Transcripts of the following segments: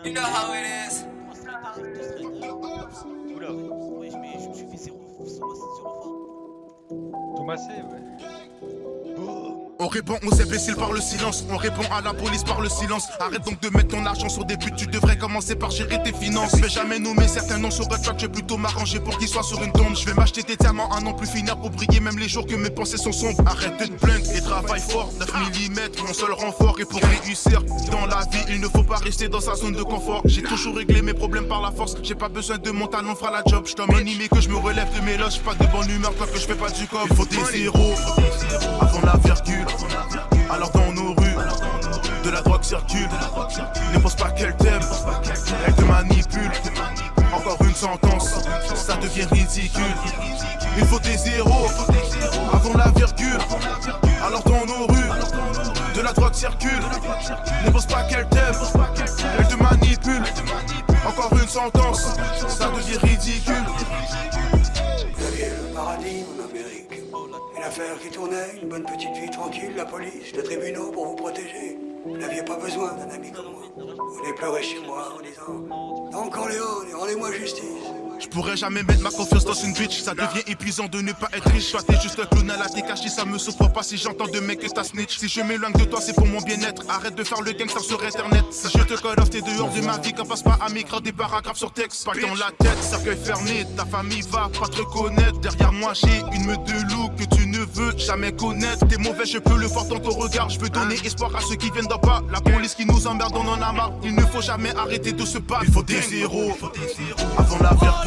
You know how it is. Oula, ouais, je me suis fait 0 Thomasé, ouais. On répond aux imbéciles par le silence, on répond à la police par le silence. Arrête donc de mettre ton argent sur des buts, tu devrais commencer par gérer tes finances. Je vais jamais nommer certains noms sur un track, je vais plutôt m'arranger pour qu'ils soient sur une tombe. Je vais m'acheter des diamants à non plus finir pour briller même les jours que mes pensées sont sombres. Arrête de te plaindre et travaille fort, 9 mm, mon seul renfort. Et pour réussir dans la vie, il ne faut pas rester dans sa zone de confort. J'ai toujours réglé mes problèmes par la force, j'ai pas besoin de mon talent, fera la job. Je t'en animé que je me relève de mes loges, pas de bonne humeur tant que je fais pas du cop. Il faut des zéros avant la virgule. Alors dans nos rues, de la drogue circule. Ne pense pas qu'elle t'aime, elle te manipule. Encore une sentence, ça devient ridicule. Il faut des zéros avant la virgule. Alors dans nos rues, de la drogue circule. Ne pense pas qu'elle t'aime, elle te manipule. Encore une sentence, ça devient ridicule. Vous aviez le paradis en Amérique. Une affaire qui tournait, une bonne petite vie tranquille, la police, les tribunaux pour vous protéger. Vous n'aviez pas besoin d'un ami comme moi. Vous venez pleurer chez moi en disant Don Corleone, rendez-moi justice. Je pourrais jamais mettre ma confiance dans une bitch. Ça devient épuisant de ne pas être riche. Toi t'es juste un clown à la Tekashi. Ça me surprend pas si j'entends de mecs que t'as snitch. Si je m'éloigne de toi c'est pour mon bien-être. Arrête de faire le gangster sur internet. Si je te call off t'es dehors de ma vie. Quand passe pas à m'écrire des paragraphes sur texte. Pas dans la tête, cercueil fermé. Ta famille va pas te reconnaître. Derrière moi j'ai une meute de loup que tu ne veux jamais connaître. T'es mauvais, je peux le voir dans ton regard. Je veux donner espoir à ceux qui viennent d'en bas. La police qui nous emmerde, on en a marre. Il ne faut jamais arrêter de se battre. Il faut des zéros avant la virgule.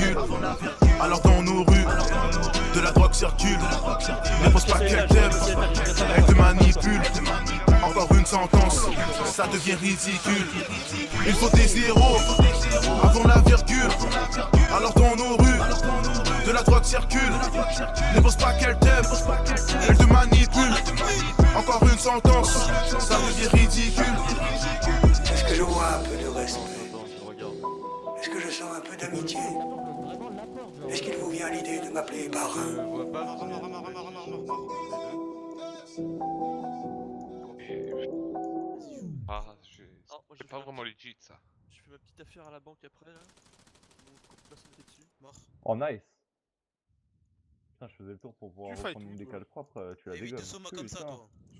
Alors dans nos rues, de la drogue circule. Ne pense pas qu'elle t'aime, elle te manipule. Encore une sentence, ça devient ridicule. Il faut des zéros avant la virgule. Alors dans nos rues, de la drogue circule. Ne pense pas qu'elle t'aime, elle te manipule. Encore une sentence, ça devient ridicule. Est-ce que je vois un peu de respect? Est-ce que je sens un peu d'amitié? Est-ce qu'il vous vient l'idée de m'appeler parrain? Ah, Alors, moi, c'est pas vraiment legit ça. je fais ma petite affaire à la banque après là. Mon compte va se mettre dessus, mort. Oh nice. Putain, je faisais le tour pour pouvoir Tu fais reprendre une tout, décale propre, tu la Évite de dégommes. sommer comme ça, toi.